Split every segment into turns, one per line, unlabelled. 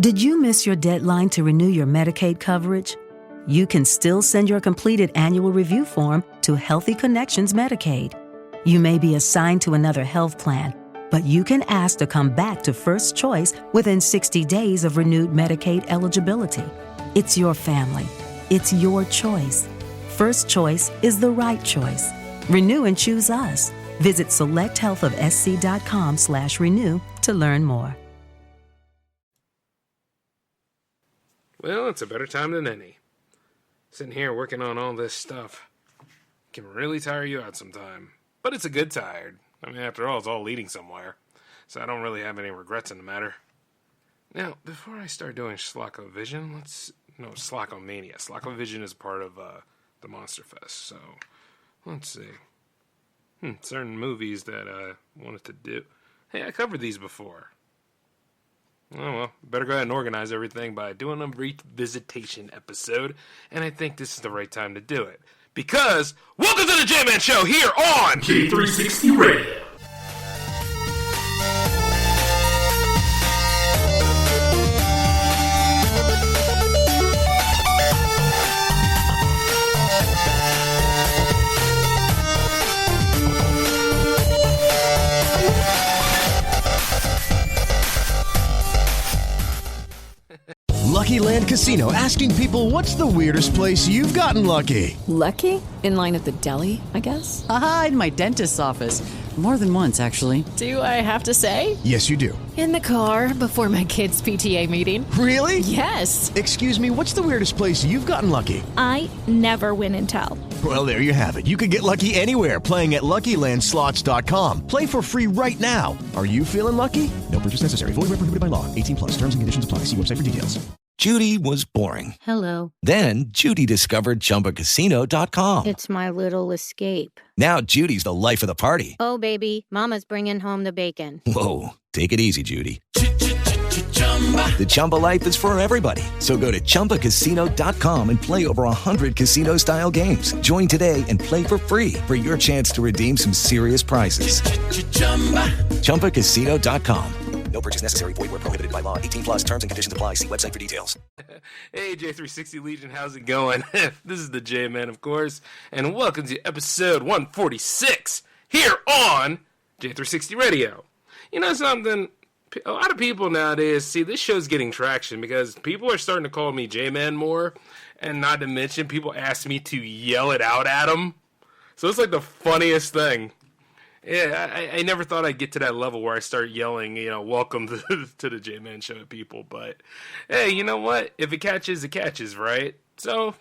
Did you miss your deadline to renew your Medicaid coverage? You can still send your completed annual review form to Healthy Connections Medicaid. You may be assigned to another health plan, but you can ask to come back to First Choice within 60 days of renewed Medicaid eligibility. It's your family. It's your choice. First Choice is the right choice. Renew and choose us. Visit selecthealthofsc.com/renew to learn more.
Well, it's a better time than any. Sitting here working on all this stuff can really tire you out sometime. But it's a good tired. I mean, after all, it's all leading somewhere. So I don't really have any regrets in the matter. Now, before I start doing Schlockomania. Schlockomania is part of the Monster Fest. So, let's see. Certain movies that I wanted to do. Hey, I covered these before. Oh, well, better go ahead and organize everything by doing a Revisitation episode, and I think this is the right time to do it. Because, welcome to the J-Man Show here on
J360 Radio.
Lucky Land Casino, asking people, what's the weirdest place you've gotten lucky?
Lucky? In line at the deli, I guess?
Aha, in my dentist's office. More than once, actually.
Do I have to say?
Yes, you do.
In the car before my kids' PTA meeting.
Really?
Yes.
Excuse me, what's the weirdest place you've gotten lucky?
I never win and tell.
Well, there you have it. You can get lucky anywhere, playing at LuckyLandSlots.com. Play for free right now. Are you feeling lucky? No purchase necessary. Void where prohibited by law. 18+. Terms and conditions apply. See website for details.
Judy was boring.
Hello.
Then Judy discovered ChumbaCasino.com.
It's my little escape.
Now Judy's the life of the party.
Oh, baby, mama's bringing home the bacon.
Whoa, take it easy, Judy. The Chumba life is for everybody. So go to ChumbaCasino.com and play over 100 casino-style games. Join today and play for free for your chance to redeem some serious prizes. ChumbaCasino.com.
No purchase necessary. Void where prohibited by law. 18+. Terms and conditions apply. See website for details.
Hey, J360 Legion, how's it going? This is the J-Man, of course, and welcome to episode 146 here on J360 Radio. You know something? A lot of people nowadays, see, this show's getting traction because people are starting to call me J-Man more, and not to mention, people ask me to yell it out at them. So it's like the funniest thing. Yeah, I never thought I'd get to that level where I start yelling, welcome to the J-Man Show at people. But, hey, you know what? If it catches, right? So,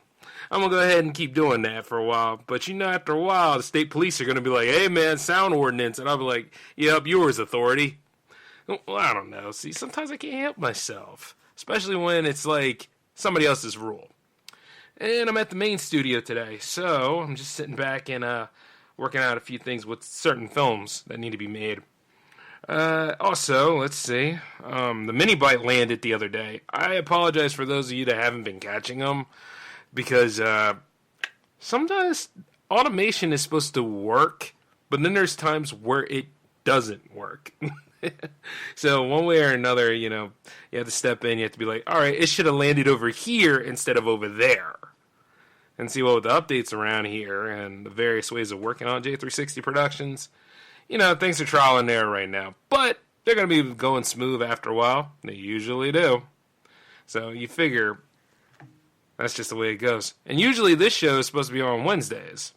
I'm going to go ahead and keep doing that for a while. But, after a while, the state police are going to be like, hey, man, sound ordinance. And I'll be like, yep, yours, authority. Well, I don't know. See, sometimes I can't help myself. Especially when it's like somebody else's rule. And I'm at the main studio today. So, I'm just sitting back and, working out a few things with certain films that need to be made. Also, let's see. The mini bite landed the other day. I apologize for those of you that haven't been catching them, because sometimes automation is supposed to work, but then there's times where it doesn't work. So one way or another, you have to step in. You have to be like, all right, it should have landed over here instead of over there. And see, with the updates around here and the various ways of working on J360 Productions, things are trial and error right now. But they're going to be going smooth after a while. They usually do. So you figure that's just the way it goes. And usually this show is supposed to be on Wednesdays.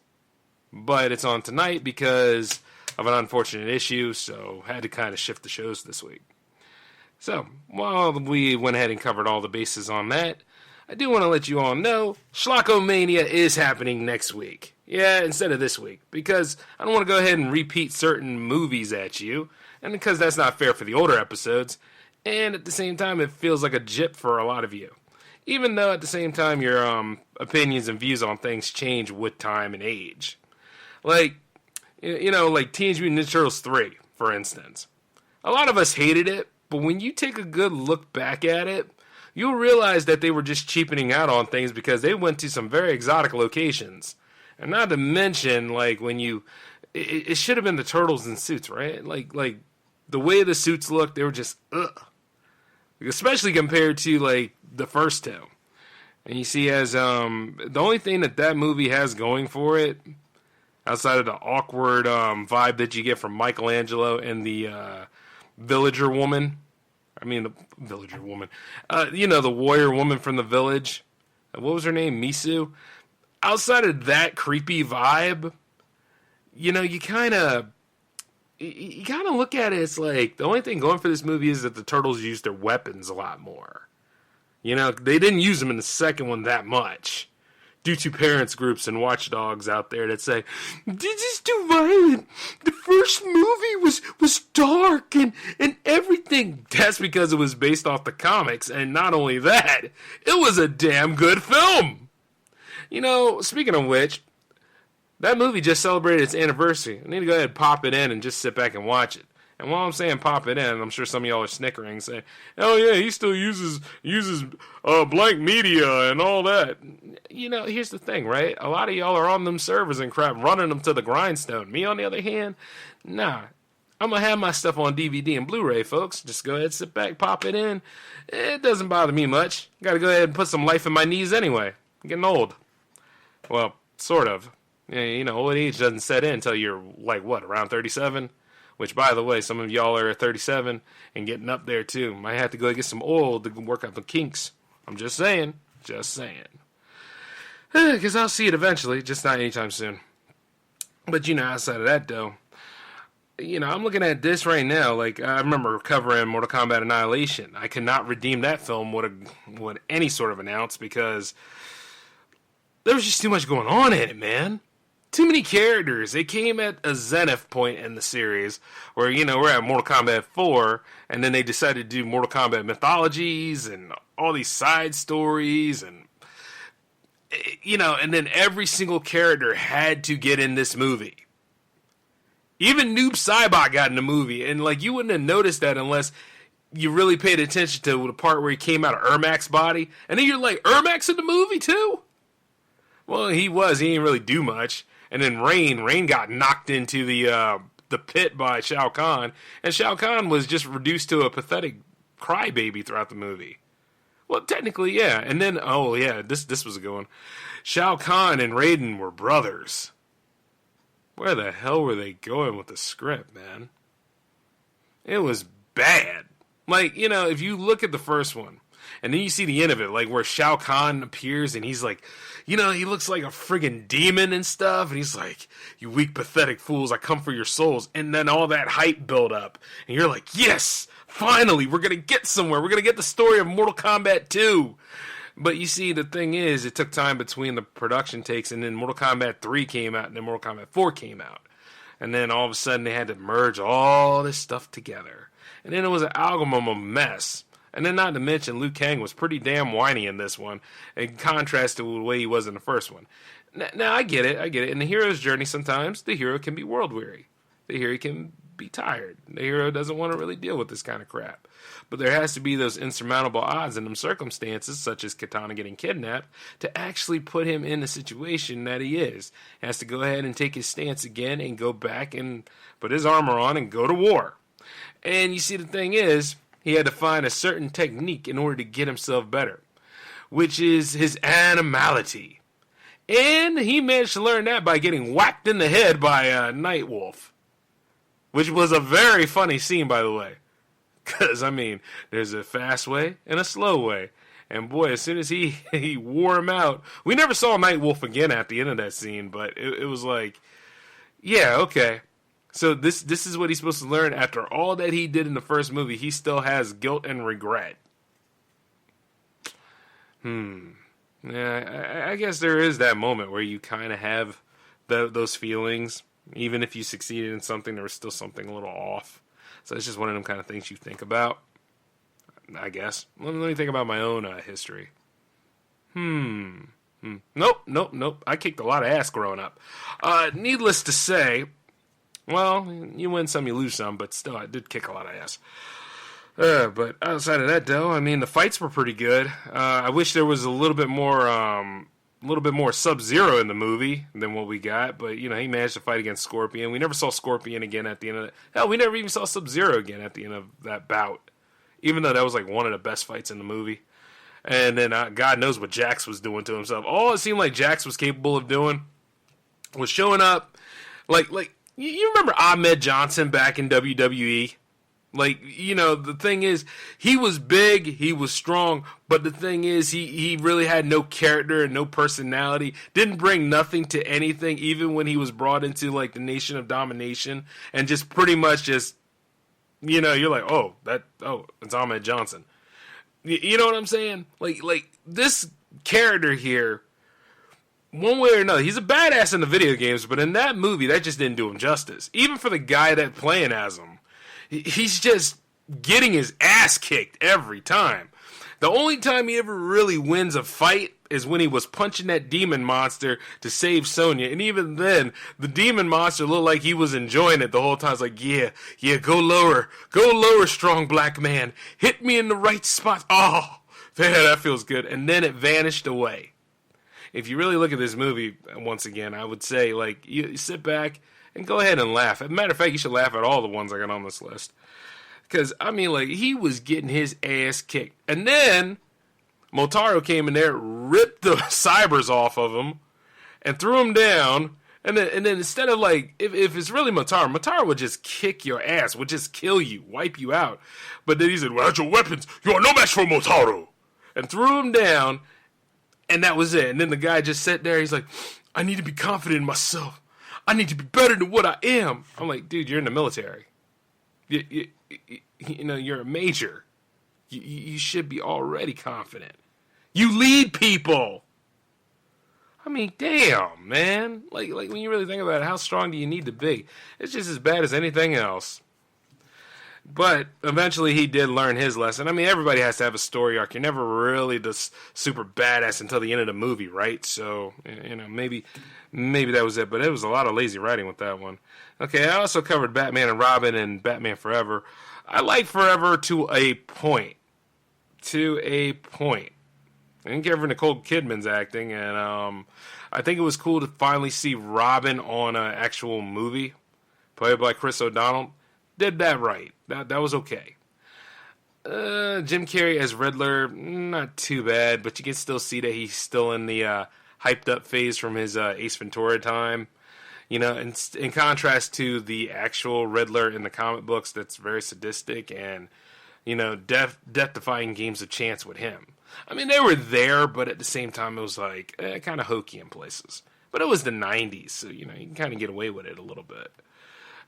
But it's on tonight because of an unfortunate issue, so had to kind of shift the shows this week. So, while we went ahead and covered all the bases on that, I do want to let you all know Schlockomania is happening next week. Yeah, instead of this week. Because I don't want to go ahead and repeat certain movies at you. And because that's not fair for the older episodes. And at the same time, it feels like a jip for a lot of you. Even though at the same time, your opinions and views on things change with time and age. Like, like Teenage Mutant Ninja Turtles 3, for instance. A lot of us hated it, but when you take a good look back at it, you'll realize that they were just cheapening out on things because they went to some very exotic locations. And not to mention, like, when it should have been the turtles in suits, right? Like the way the suits looked, they were just, ugh. especially compared to like the first two. And you see, as the only thing that movie has going for it, outside of the awkward vibe that you get from Michelangelo and the villager woman. I mean, the villager woman. The warrior woman from the village. What was her name? Misu. Outside of that creepy vibe, you kind of look at it. It's like the only thing going for this movie is that the turtles use their weapons a lot more. They didn't use them in the second one that much, due to parents groups and watchdogs out there that say, this is too violent. The first movie was dark and everything. That's because it was based off the comics, and not only that, it was a damn good film. Speaking of which, that movie just celebrated its anniversary. I need to go ahead and pop it in and just sit back and watch it. And while I'm saying pop it in, I'm sure some of y'all are snickering, saying, "Oh yeah, he still uses blank media and all that." Here's the thing, right? A lot of y'all are on them servers and crap, running them to the grindstone. Me, on the other hand, nah. I'm gonna have my stuff on DVD and Blu-ray, folks. Just go ahead, sit back, pop it in. It doesn't bother me much. Got to go ahead and put some life in my knees anyway. I'm getting old. Well, sort of. Old age doesn't set in until you're like around 37. Which, by the way, some of y'all are 37 and getting up there, too. Might have to go get some oil to work out the kinks. I'm just saying. Because I'll see it eventually, just not anytime soon. But, outside of that, though, I'm looking at this right now. Like, I remember covering Mortal Kombat Annihilation. I could not redeem that film with any sort of an ounce because there was just too much going on in it, man. Too many characters. It came at a zenith point in the series where, we're at Mortal Kombat 4, and then they decided to do Mortal Kombat mythologies and all these side stories, and, and then every single character had to get in this movie. Even Noob Saibot got in the movie, and, you wouldn't have noticed that unless you really paid attention to the part where he came out of Ermac's body, and then you're like, Ermac's in the movie, too? Well, he didn't really do much. And then Rain got knocked into the pit by Shao Kahn, and Shao Kahn was just reduced to a pathetic crybaby throughout the movie. Well, technically, yeah. And then, this was a good one. Shao Kahn and Raiden were brothers. Where the hell were they going with the script, man? It was bad. If you look at the first one, and then you see the end of it, where Shao Kahn appears, and he's like, he looks like a friggin' demon and stuff, and he's like, you weak, pathetic fools, I come for your souls, and then all that hype build up, and you're like, yes, finally, we're gonna get somewhere, we're gonna get the story of Mortal Kombat 2, but you see, the thing is, it took time between the production takes, and then Mortal Kombat 3 came out, and then Mortal Kombat 4 came out, and then all of a sudden, they had to merge all this stuff together, and then it was an amalgam of a mess. And then not to mention, Liu Kang was pretty damn whiny in this one, in contrast to the way he was in the first one. Now, I get it. In the hero's journey, sometimes the hero can be world-weary. The hero can be tired. The hero doesn't want to really deal with this kind of crap. But there has to be those insurmountable odds in them circumstances, such as Kitana getting kidnapped, to actually put him in the situation that he is. He has to go ahead and take his stance again and go back and put his armor on and go to war. And you see, the thing is, he had to find a certain technique in order to get himself better, which is his animality. And he managed to learn that by getting whacked in the head by Nightwolf, which was a very funny scene, by the way. Because, there's a fast way and a slow way. And boy, as soon as he wore him out, we never saw Nightwolf again at the end of that scene, but it was like, yeah, okay. So this is what he's supposed to learn after all that he did in the first movie. He still has guilt and regret. Yeah, I guess there is that moment where you kind of have those feelings. Even if you succeeded in something, there was still something a little off. So it's just one of them kind of things you think about, I guess. Let me think about my own history. Nope. I kicked a lot of ass growing up. Needless to say... Well, you win some, you lose some, but still, I did kick a lot of ass. But outside of that, though, the fights were pretty good. I wish there was a little bit more Sub-Zero in the movie than what we got. But he managed to fight against Scorpion. We never saw Scorpion again at the end of it. Hell, we never even saw Sub-Zero again at the end of that bout. even though that was like one of the best fights in the movie. And then God knows what Jax was doing to himself. All it seemed like Jax was capable of doing was showing up. Like you remember Ahmed Johnson back in WWE? Like, you know, the thing is, he was big, he was strong, but the thing is, he really had no character and no personality, didn't bring nothing to anything, even when he was brought into, like, the Nation of Domination, and just pretty much just, you know, you're like, it's Ahmed Johnson. You know what I'm saying? Like this character here, one way or another, he's a badass in the video games, but in that movie, that just didn't do him justice. Even for the guy that's playing as him. He's just getting his ass kicked every time. The only time he ever really wins a fight is when he was punching that demon monster to save Sonya. And even then, the demon monster looked like he was enjoying it the whole time. It's like, yeah, go lower, strong black man. Hit me in the right spot. Oh, man, that feels good. And then it vanished away. If you really look at this movie, once again, I would say, like, you sit back and go ahead and laugh. As a matter of fact, you should laugh at all the ones I got on this list. Because, I mean, like, he was getting his ass kicked. And then Motaro came in there, ripped the cybers off of him, and threw him down. And then instead of, like, if it's really Motaro would just kick your ass, would just kill you, wipe you out. But then he said, without your weapons, you are no match for Motaro. And threw him down, and that was it. And then the guy just sat there, he's like, I need to be confident in myself. I need to be better than what I am. I'm like, dude, you're in the military. You know, you're a major. You should be already confident. You lead people. I mean, damn, man. Like when you really think about it, how strong do you need to be? It's just as bad as anything else. But eventually he did learn his lesson. I mean, everybody has to have a story arc. You're never really this super badass until the end of the movie, right? So, you know, maybe that was it. But it was a lot of lazy writing with that one. Okay, I also covered Batman and Robin and Batman Forever. I like Forever to a point. I didn't care for Nicole Kidman's acting, and I think it was cool to finally see Robin on an actual movie, played by Chris O'Donnell. Did that right. That was okay. Jim Carrey as Riddler, not too bad, but you can still see that he's still in the hyped up phase from his Ace Ventura time. You know, in contrast to the actual Riddler in the comic books, that's very sadistic and, you know, death-defying games of chance with him. I mean, they were there, but at the same time, it was like kind of hokey in places. But it was the 90s, so, you know, you can kind of get away with it a little bit.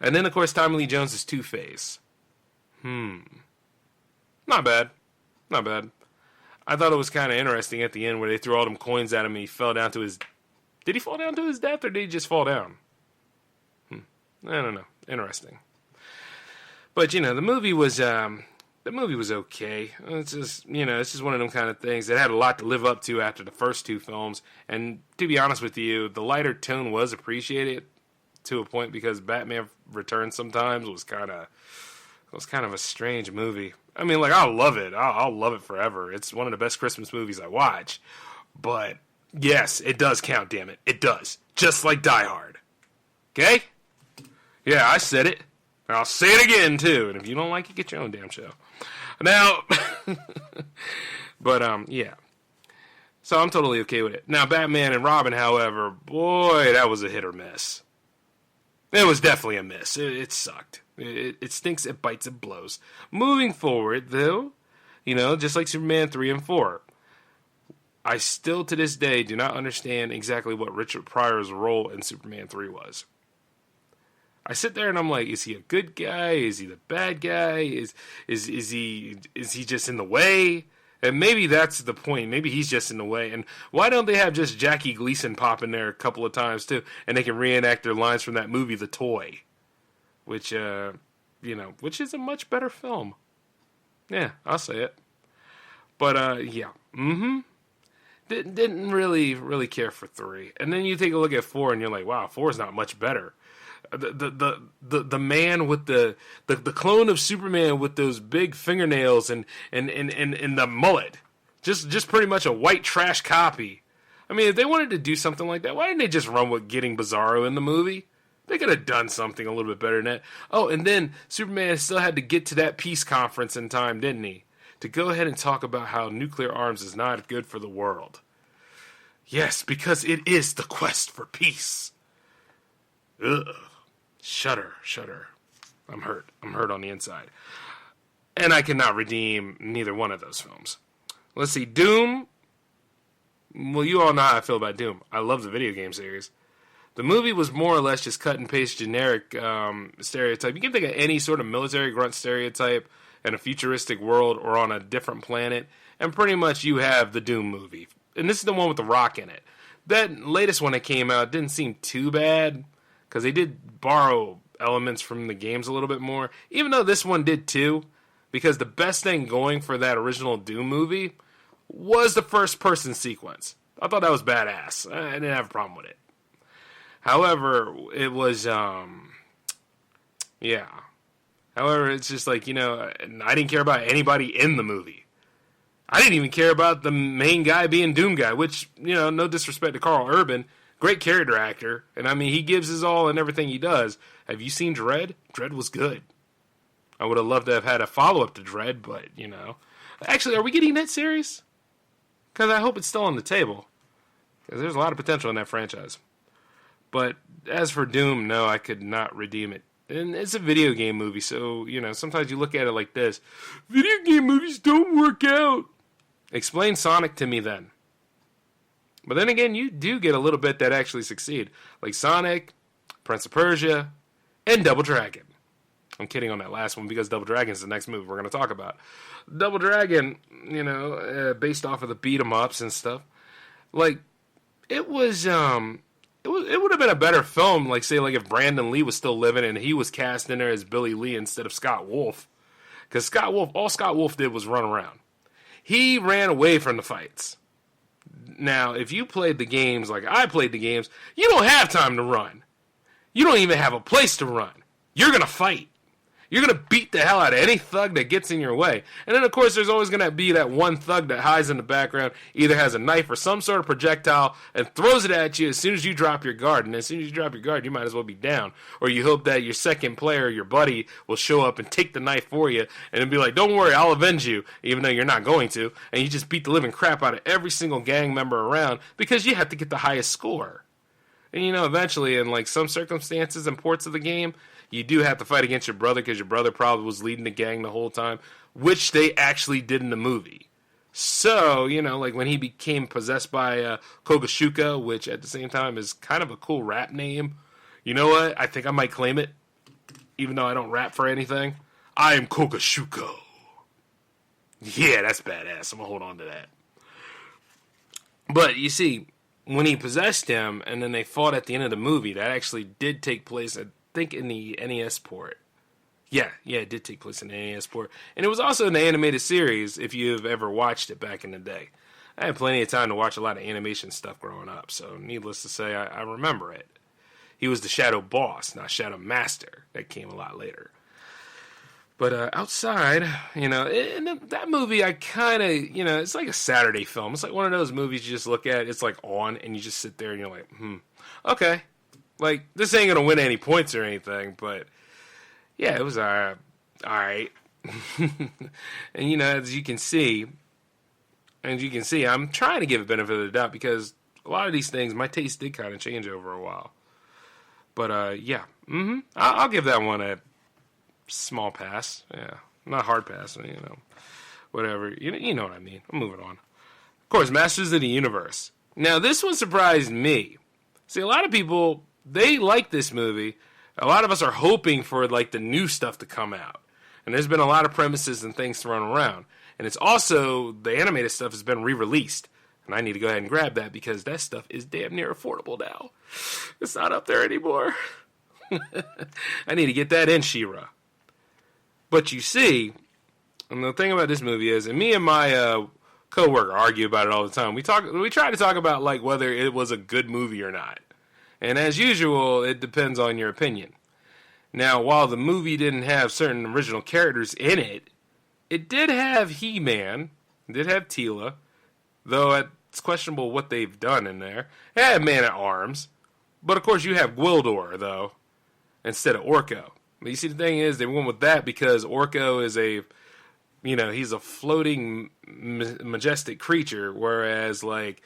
And then, of course, Tommy Lee Jones is Two-Face. Not bad. I thought it was kind of interesting at the end where they threw all them coins at him and he fell down to his... Did he fall down to his death or did he just fall down? I don't know. Interesting. But, you know, the movie was okay. It's just, you know, it's just one of them kind of things that had a lot to live up to after the first two films. And to be honest with you, the lighter tone was appreciated to a point because Batman Returns sometimes was kind of a strange movie. I mean, like, I'll love it. I'll love it forever. It's one of the best Christmas movies I watch. But, yes, it does count, damn it. It does. Just like Die Hard. Okay? Yeah, I said it. And I'll say it again, too. And if you don't like it, get your own damn show. Now, but, yeah. So I'm totally okay with it. Now, Batman and Robin, however, boy, that was a hit or miss. It was definitely a miss. It sucked. It stinks, it bites, it blows. Moving forward, though, you know, just like Superman 3 and 4, I still to this day do not understand exactly what Richard Pryor's role in Superman 3 was. I sit there and I'm like, is he a good guy? Is he the bad guy? Is he just in the way? And maybe that's the point. Maybe he's just in the way. And why don't they have just Jackie Gleason pop in there a couple of times, too? And they can reenact their lines from that movie, The Toy. Which, which is a much better film. Yeah, I'll say it. But, yeah. Didn't really care for 3. And then you take a look at 4 and you're like, wow, 4 is not much better. The man with the clone of Superman with those big fingernails and the mullet, just pretty much a white trash copy. I mean, if they wanted to do something like that, why didn't they just run with getting Bizarro in the movie? They could have done something a little bit better than that. Oh, and then Superman still had to get to that peace conference in time, didn't he? to go ahead and talk about how nuclear arms is not good for the world. Yes, because it is the quest for peace. Ugh. Shudder. I'm hurt on the inside. And I cannot redeem neither one of those films. Let's see, Doom. Well, you all know how I feel about Doom. I love the video game series. The movie was more or less just cut and paste generic stereotype. You can think of any sort of military grunt stereotype in a futuristic world or on a different planet, and pretty much you have the Doom movie. And this is the one with The Rock in it. That latest one that came out didn't seem too bad, because they did borrow elements from the games a little bit more, even though this one did too, because the best thing going for that original Doom movie was the first-person sequence. I thought that was badass. I didn't have a problem with it. However, it was, yeah. However, it's just like, I didn't care about anybody in the movie. I didn't even care about the main guy being Doom Guy, which, no disrespect to Carl Urban, great character actor, and I mean, he gives his all in everything he does. Have you seen Dredd? Dredd was good. I would have loved to have had a follow-up to Dredd, but, Actually, are we getting that series? Because I hope it's still on the table. Because there's a lot of potential in that franchise. But as for Doom, no, I could not redeem it. And it's a video game movie, so, sometimes you look at it like this. Video game movies don't work out. Explain Sonic to me then. But then again, you do get a little bit that actually succeed. Like Sonic, Prince of Persia, and Double Dragon. I'm kidding on that last one because Double Dragon is the next movie we're going to talk about. Double Dragon, based off of the beat-em-ups and stuff. Like, it was, it would have been a better film, like, say, like, if Brandon Lee was still living and he was cast in there as Billy Lee instead of Scott Wolf. Because all Scott Wolf did was run around. He ran away from the fights. Now, if you played the games like I played the games, you don't have time to run. You don't even have a place to run. You're going to fight. You're going to beat the hell out of any thug that gets in your way. And then, of course, there's always going to be that one thug that hides in the background, either has a knife or some sort of projectile, and throws it at you as soon as you drop your guard. And as soon as you drop your guard, you might as well be down. Or you hope that your second player, your buddy, will show up and take the knife for you and then be like, don't worry, I'll avenge you, even though you're not going to. And you just beat the living crap out of every single gang member around because you have to get the highest score. And, eventually, in, like, some circumstances and ports of the game, you do have to fight against your brother because your brother probably was leading the gang the whole time, which they actually did in the movie. So, like when he became possessed by Kogashuka, which at the same time is kind of a cool rap name. You know what? I think I might claim it, even though I don't rap for anything. I am Kogashuka. Yeah, that's badass. I'm going to hold on to that. But, you see, when he possessed him and then they fought at the end of the movie, that actually did take place at I think in the NES port. Yeah, it did take place in the NES port. And it was also in the animated series, if you've ever watched it back in the day. I had plenty of time to watch a lot of animation stuff growing up, so needless to say, I remember it. He was the Shadow Boss, not Shadow Master. That came a lot later. But outside, in that movie, I kind of, it's like a Saturday film. It's like one of those movies you just look at, it's like on, and you just sit there and you're like, okay. Like, this ain't going to win any points or anything, but, yeah, it was all right. And, as you can see, I'm trying to give a benefit of the doubt because a lot of these things, my taste did kind of change over a while. But, yeah, I'll give that one a small pass. Yeah, not hard pass, whatever. You know what I mean. I'm moving on. Of course, Masters of the Universe. Now, this one surprised me. See, a lot of people, they like this movie. A lot of us are hoping for, like, the new stuff to come out. And there's been a lot of premises and things thrown around. And it's also, the animated stuff has been re-released. And I need to go ahead and grab that because that stuff is damn near affordable now. It's not up there anymore. I need to get that in She-Ra. But you see, and the thing about this movie is, and me and my co-worker argue about it all the time. We try to talk about, like, whether it was a good movie or not. And as usual, it depends on your opinion. Now, while the movie didn't have certain original characters in it, it did have He-Man, it did have Teela, though it's questionable what they've done in there. It had Man-at-Arms, but of course you have Gwildor, though, instead of Orko. But you see, the thing is, they went with that because Orko is a he's a floating majestic creature, whereas like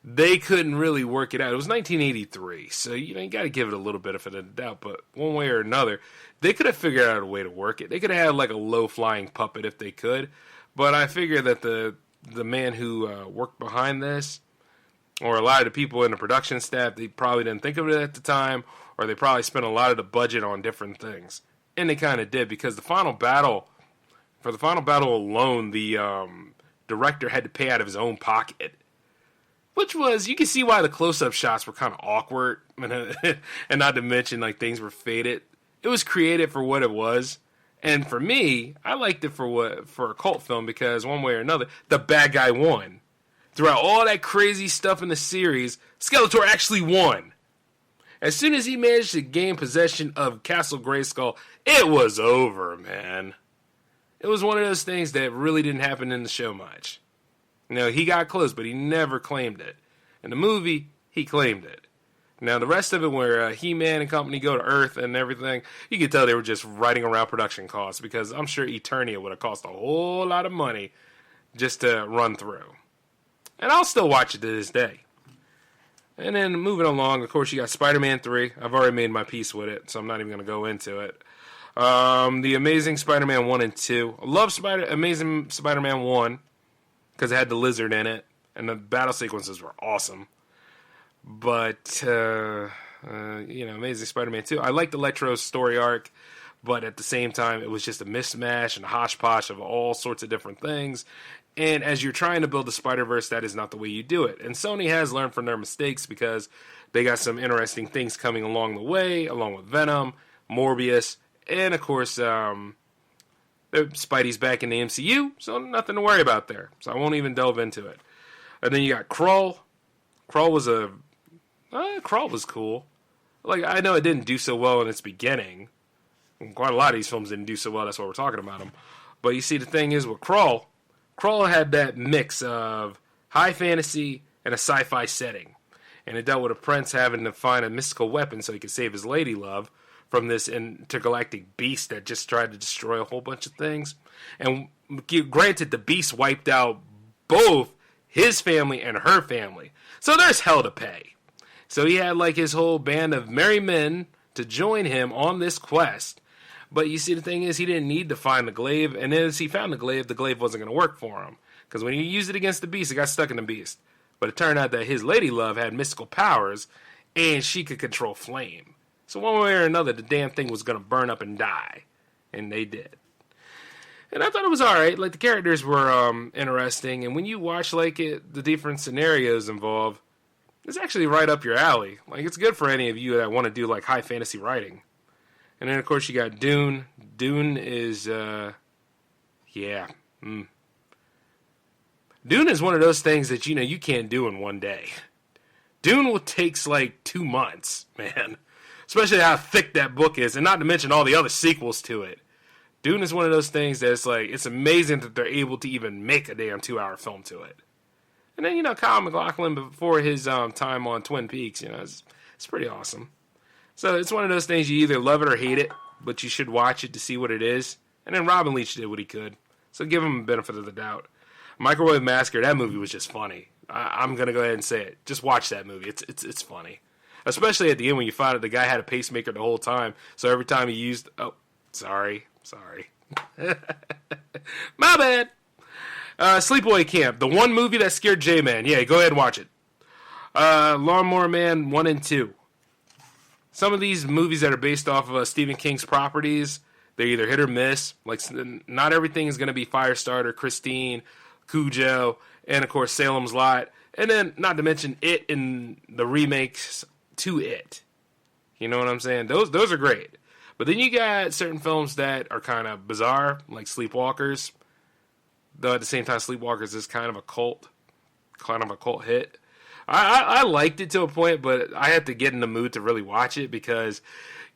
they couldn't really work it out. It was 1983, so you got to give it a little bit of a doubt, but one way or another, they could have figured out a way to work it. They could have had like a low-flying puppet if they could, but I figure that the man who worked behind this, or a lot of the people in the production staff, they probably didn't think of it at the time, or they probably spent a lot of the budget on different things. And they kind of did, because for the final battle alone, the director had to pay out of his own pocket. Which was, you can see why the close-up shots were kind of awkward, and not to mention, like, things were faded. It was creative for what it was. And for me, I liked it for a cult film, because one way or another, the bad guy won. Throughout all that crazy stuff in the series, Skeletor actually won. As soon as he managed to gain possession of Castle Grayskull, it was over, man. It was one of those things that really didn't happen in the show much. He got close, but he never claimed it. In the movie, he claimed it. Now, the rest of it, where He-Man and company go to Earth and everything, you could tell they were just writing around production costs, because I'm sure Eternia would have cost a whole lot of money just to run through. And I'll still watch it to this day. And then moving along, of course, you got Spider-Man 3. I've already made my peace with it, so I'm not even going to go into it. The Amazing Spider-Man 1 and 2. I love Amazing Spider-Man 1 because it had the lizard in it, and the battle sequences were awesome. But, Amazing Spider-Man 2. I liked Electro's story arc, but at the same time, it was just a mishmash and a hodgepodge of all sorts of different things. And as you're trying to build the Spider-Verse, that is not the way you do it. And Sony has learned from their mistakes, because they got some interesting things coming along the way, along with Venom, Morbius, and of course, Spidey's back in the MCU, so nothing to worry about there. So I won't even delve into it. And then you got Krull. Krull was cool. Like, I know it didn't do so well in its beginning. Quite a lot of these films didn't do so well, that's why we're talking about them. But you see, the thing is with Krull had that mix of high fantasy and a sci-fi setting. And it dealt with a prince having to find a mystical weapon so he could save his lady love from this intergalactic beast that just tried to destroy a whole bunch of things. And granted, the beast wiped out both his family and her family. So there's hell to pay. So he had like his whole band of merry men to join him on this quest. But you see, the thing is, he didn't need to find the glaive, and as he found the glaive wasn't going to work for him. Because when he used it against the beast, it got stuck in the beast. But it turned out that his lady love had mystical powers, and she could control flame. So one way or another, the damn thing was going to burn up and die. And they did. And I thought it was alright. Like, the characters were interesting, and when you watch like the different scenarios involved, it's actually right up your alley. Like, it's good for any of you that want to do like high fantasy writing. And then, of course, you got Dune. Dune is, Dune is one of those things that, you can't do in one day. Dune takes like 2 months, man. Especially how thick that book is, and not to mention all the other sequels to it. Dune is one of those things that's like, it's amazing that they're able to even make a damn 2-hour film to it. And then, Kyle MacLachlan, before his time on Twin Peaks, it's pretty awesome. So it's one of those things, you either love it or hate it, but you should watch it to see what it is. And then Robin Leach did what he could. So give him a benefit of the doubt. Microwave Massacre, that movie was just funny. I'm going to go ahead and say it. Just watch that movie. It's funny. Especially at the end when you find out the guy had a pacemaker the whole time. So every time he used... Oh, sorry. My bad. Sleepaway Camp, the one movie that scared J-Man. Yeah, go ahead and watch it. Lawnmower Man 1 and 2. Some of these movies that are based off of Stephen King's properties, they're either hit or miss. Like, not everything is going to be Firestarter, Christine, Cujo, and, of course, Salem's Lot. And then, not to mention It and the remakes to It. You know what I'm saying? Those are great. But then you got certain films that are kind of bizarre, like Sleepwalkers. Though at the same time, Sleepwalkers is kind of a cult hit. I liked it to a point, but I had to get in the mood to really watch it because,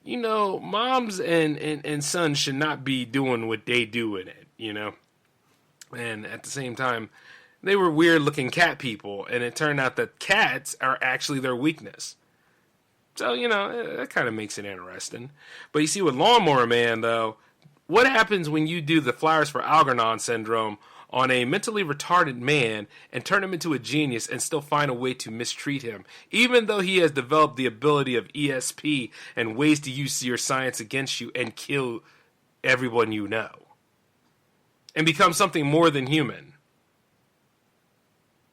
moms and sons should not be doing what they do in it, And at the same time, they were weird-looking cat people, and it turned out that cats are actually their weakness. So, that kind of makes it interesting. But you see, with Lawnmower Man, though, what happens when you do the Flowers for Algernon syndrome on a mentally retarded man and turn him into a genius and still find a way to mistreat him, even though he has developed the ability of ESP and ways to use your science against you and kill everyone you know and become something more than human?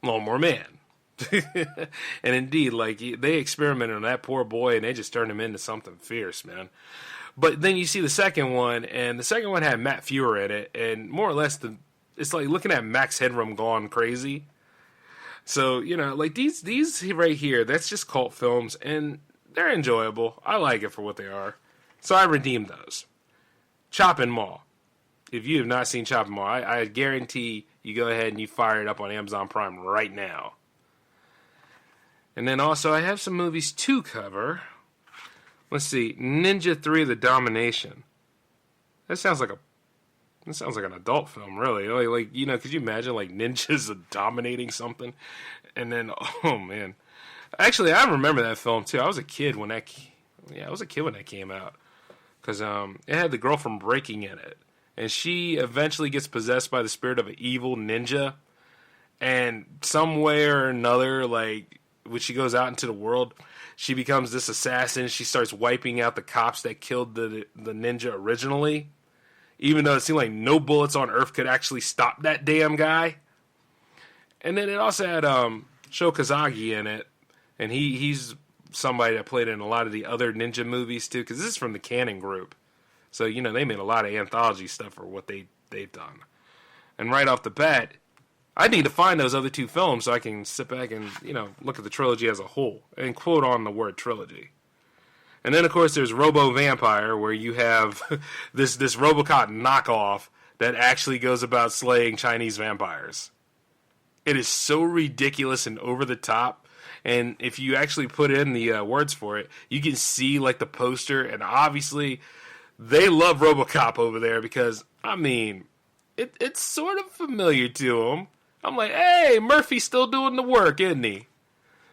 Lawnmower Man. And indeed, like, they experimented on that poor boy and they just turned him into something fierce, man. But then you see the second one, and the second one had Matt Fuhrer in it, and more or less it's like looking at Max Headroom gone crazy. So, you know, like these right here, that's just cult films, and they're enjoyable. I like it for what they are. So I redeemed those. Chopping Mall. If you have not seen Chopping Mall, I guarantee you go ahead and you fire it up on Amazon Prime right now. And then also I have some movies to cover. Let's see, Ninja 3: The Domination. That sounds like an adult film, really. Like, you know, could you imagine like ninjas dominating something? And then, oh man, actually, I remember that film too. I was a kid when that came out, because it had the girl from Breaking in it, and she eventually gets possessed by the spirit of an evil ninja, and some way or another, like when she goes out into the world, she becomes this assassin. She starts wiping out the cops that killed the ninja originally, even though it seemed like no bullets on Earth could actually stop that damn guy. And then it also had Sho Kazagi in it, and he's somebody that played in a lot of the other ninja movies too, because this is from the Cannon Group. So, you know, they made a lot of anthology stuff for what they've done. And right off the bat, I need to find those other two films so I can sit back and, you know, look at the trilogy as a whole and quote on the word trilogy. And then, of course, there's Robo Vampire, where you have this RoboCop knockoff that actually goes about slaying Chinese vampires. It is so ridiculous and over the top. And if you actually put in the words for it, you can see, like, the poster. And obviously, they love RoboCop over there because, I mean, it's sort of familiar to them. I'm like, hey, Murphy's still doing the work, isn't he?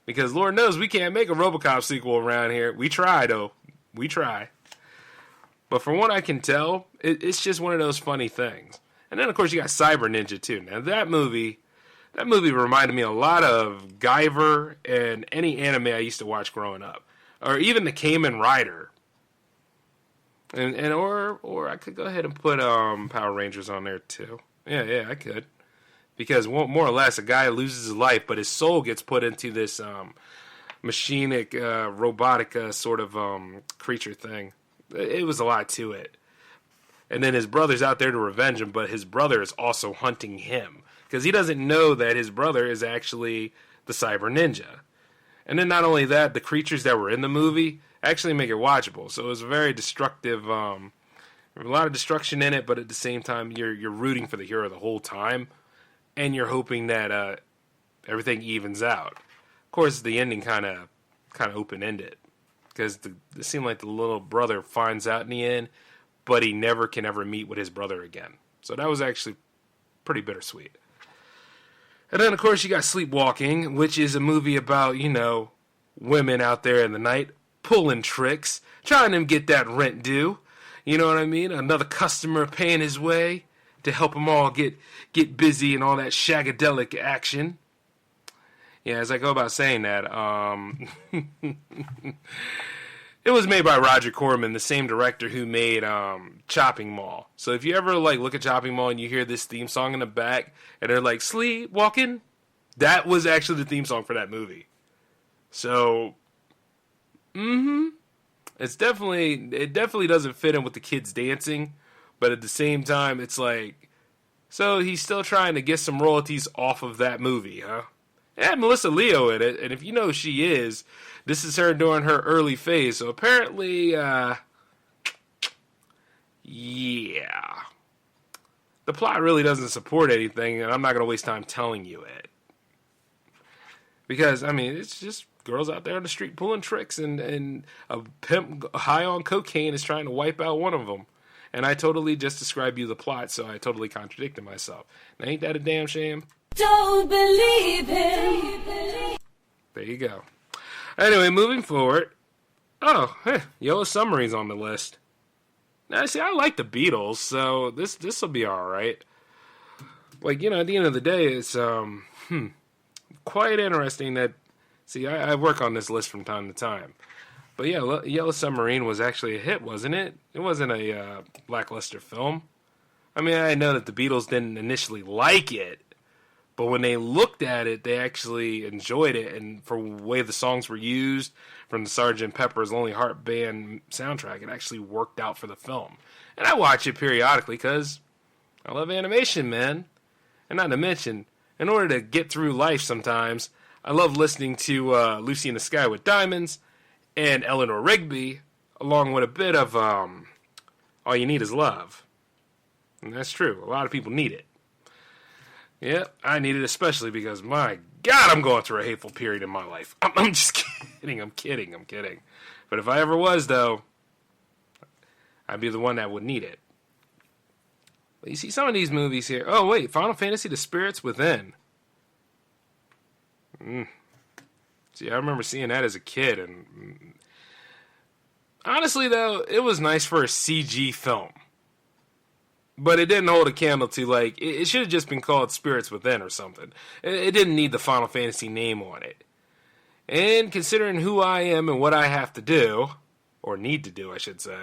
Because Lord knows we can't make a RoboCop sequel around here. We try, though. We try. But from what I can tell, it's just one of those funny things. And then, of course, you got Cyber Ninja, too. Now, that movie reminded me a lot of Guyver and any anime I used to watch growing up. Or even the Kamen Rider. Or I could go ahead and put Power Rangers on there, too. Yeah, I could. Because more or less, a guy loses his life, but his soul gets put into this machinic, robotic sort of creature thing. It was a lot to it. And then his brother's out there to revenge him, but his brother is also hunting him. Because he doesn't know that his brother is actually the Cyber Ninja. And then not only that, the creatures that were in the movie actually make it watchable. So it was a very destructive, a lot of destruction in it, but at the same time, you're rooting for the hero the whole time. And you're hoping that everything evens out. Of course, the ending kind of open-ended. Because it seemed like the little brother finds out in the end, but he never can ever meet with his brother again. So that was actually pretty bittersweet. And then, of course, you got Sleepwalking, which is a movie about, you know, women out there in the night pulling tricks, trying to get that rent due. You know what I mean? Another customer paying his way to help them all get busy and all that shagadelic action. Yeah, as I go about saying that, it was made by Roger Corman, the same director who made Chopping Mall. So if you ever like look at Chopping Mall and you hear this theme song in the back, and they're like, Sleepwalking, that was actually the theme song for that movie. So, it definitely doesn't fit in with the kids dancing. But at the same time, it's like, so he's still trying to get some royalties off of that movie, huh? It had Melissa Leo in it, and if you know who she is, this is her during her early phase. So apparently, yeah. The plot really doesn't support anything, and I'm not going to waste time telling you it. Because, I mean, it's just girls out there on the street pulling tricks, and a pimp high on cocaine is trying to wipe out one of them. And I totally just described you the plot, so I totally contradicted myself. Now, ain't that a damn shame?
Don't believe him.
There you go. Anyway, moving forward. Oh, Yellow Submarine's on the list. Now, see, I like the Beatles, so this will be all right. Like, at the end of the day, it's quite interesting that. See, I work on this list from time to time, but yeah, Yellow Submarine was actually a hit, wasn't it? It wasn't a lackluster film. I mean, I know that the Beatles didn't initially like it, but when they looked at it, they actually enjoyed it, and for the way the songs were used from the Sgt. Pepper's Lonely Heart Band soundtrack, it actually worked out for the film. And I watch it periodically because I love animation, man. And not to mention, in order to get through life sometimes, I love listening to Lucy in the Sky with Diamonds and Eleanor Rigby, along with a bit of All You Need Is Love. And that's true. A lot of people need it. Yeah, I need it especially because, my God, I'm going through a hateful period in my life. I'm just kidding. I'm kidding. But if I ever was, though, I'd be the one that would need it. But you see some of these movies here. Oh, wait, Final Fantasy The Spirits Within. See, I remember seeing that as a kid, and honestly, though, it was nice for a CG film. But it didn't hold a candle to, like, it should have just been called Spirits Within or something. It didn't need the Final Fantasy name on it. And considering who I am and what I have to do, or need to do, I should say,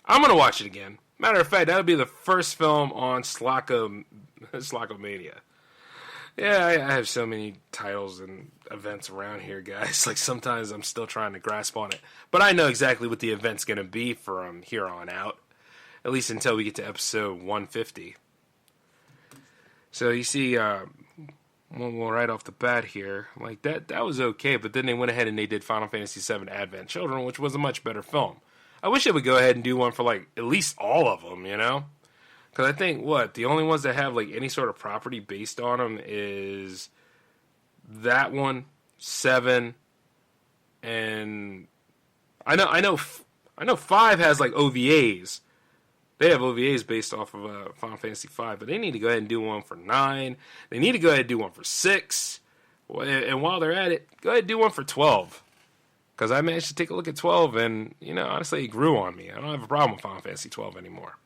I'm going to watch it again. Matter of fact, that'll be the first film on Schlockomania. Yeah, I have so many titles and events around here, guys. Like, sometimes I'm still trying to grasp on it. But I know exactly what the event's going to be from here on out. At least until we get to episode 150. So you see, well, right off the bat here, like that was okay, but then they went ahead and they did Final Fantasy VII Advent Children, which was a much better film. I wish they would go ahead and do one for, like, at least all of them, Because I think, the only ones that have, like, any sort of property based on them is that one, 7, and I know 5 has, like, OVAs. They have OVAs based off of Final Fantasy V, but they need to go ahead and do one for 9. They need to go ahead and do one for 6. And while they're at it, go ahead and do one for 12. Because I managed to take a look at 12, and, honestly, it grew on me. I don't have a problem with Final Fantasy 12 anymore.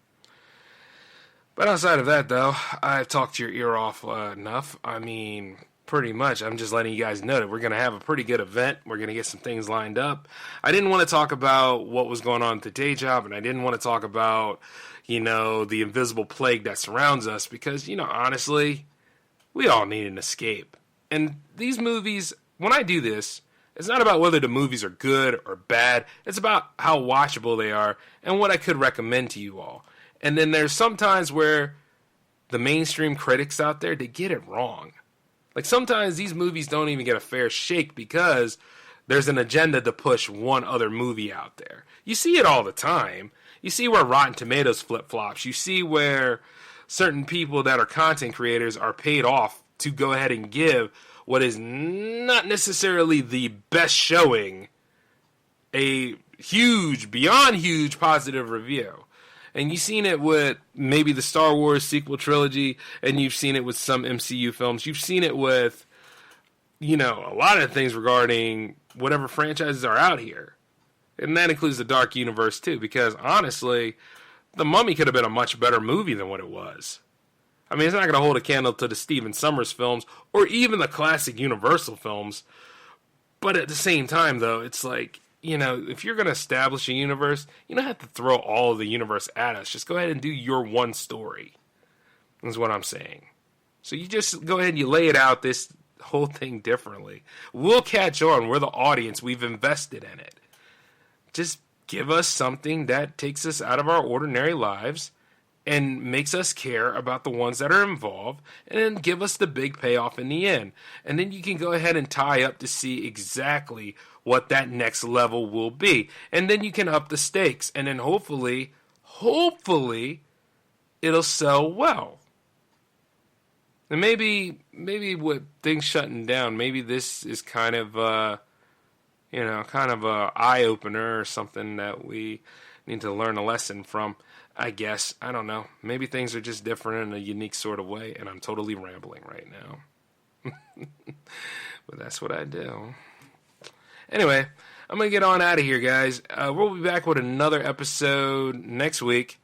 But outside of that, though, I've talked your ear off enough. I mean, pretty much, I'm just letting you guys know that we're going to have a pretty good event. We're going to get some things lined up. I didn't want to talk about what was going on at the day job, and I didn't want to talk about, the invisible plague that surrounds us, because, honestly, we all need an escape. And these movies, when I do this, it's not about whether the movies are good or bad. It's about how watchable they are and what I could recommend to you all. And then there's some times where the mainstream critics out there, they get it wrong. Like, sometimes these movies don't even get a fair shake because there's an agenda to push one other movie out there. You see it all the time. You see where Rotten Tomatoes flip-flops. You see where certain people that are content creators are paid off to go ahead and give what is not necessarily the best showing a huge, beyond huge positive review. And you've seen it with maybe the Star Wars sequel trilogy, and you've seen it with some MCU films. You've seen it with, a lot of things regarding whatever franchises are out here. And that includes the Dark Universe, too, because, honestly, The Mummy could have been a much better movie than what it was. I mean, it's not going to hold a candle to the Stephen Sommers films, or even the classic Universal films. But at the same time, though, it's like, if you're going to establish a universe, you don't have to throw all of the universe at us. Just go ahead and do your one story, is what I'm saying. So you just go ahead and you lay it out, this whole thing differently. We'll catch on. We're the audience. We've invested in it. Just give us something that takes us out of our ordinary lives and makes us care about the ones that are involved, and then give us the big payoff in the end. And then you can go ahead and tie up to see exactly what that next level will be. And then you can up the stakes, and then hopefully, it'll sell well. And maybe with things shutting down, maybe this is kind of a eye-opener or something that we need to learn a lesson from. I guess. I don't know. Maybe things are just different in a unique sort of way, and I'm totally rambling right now. But that's what I do. Anyway, I'm going to get on out of here, guys. We'll be back with another episode next week.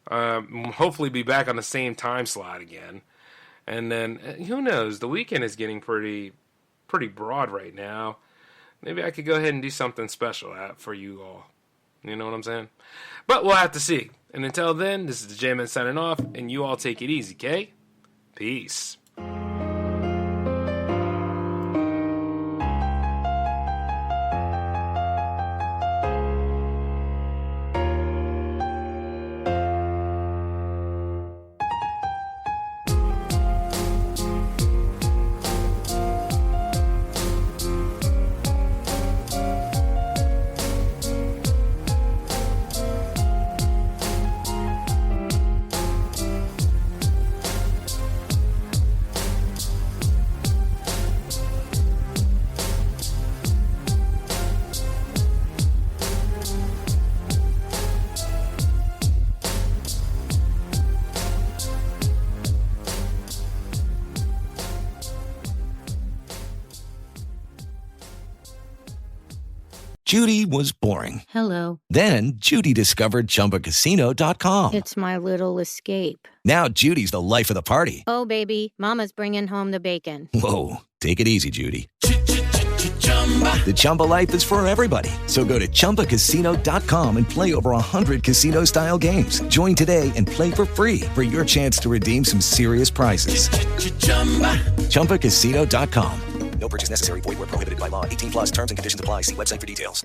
Hopefully be back on the same time slot again. And then, who knows, the weekend is getting pretty broad right now. Maybe I could go ahead and do something special for you all. You know what I'm saying? But we'll have to see. And until then, this is the J-Man signing off, and you all take it easy, okay? Peace.
Judy was boring.
Hello.
Then Judy discovered ChumbaCasino.com.
It's my little escape.
Now Judy's the life of the party.
Oh, baby, mama's bringing home the bacon.
Whoa, take it easy, Judy. The Chumba life is for everybody. So go to ChumbaCasino.com and play over 100 casino-style games. Join today and play for free for your chance to redeem some serious prizes. ChumbaCasino.com.
No purchase necessary. Void where prohibited by law. 18 plus terms and conditions apply. See website for details.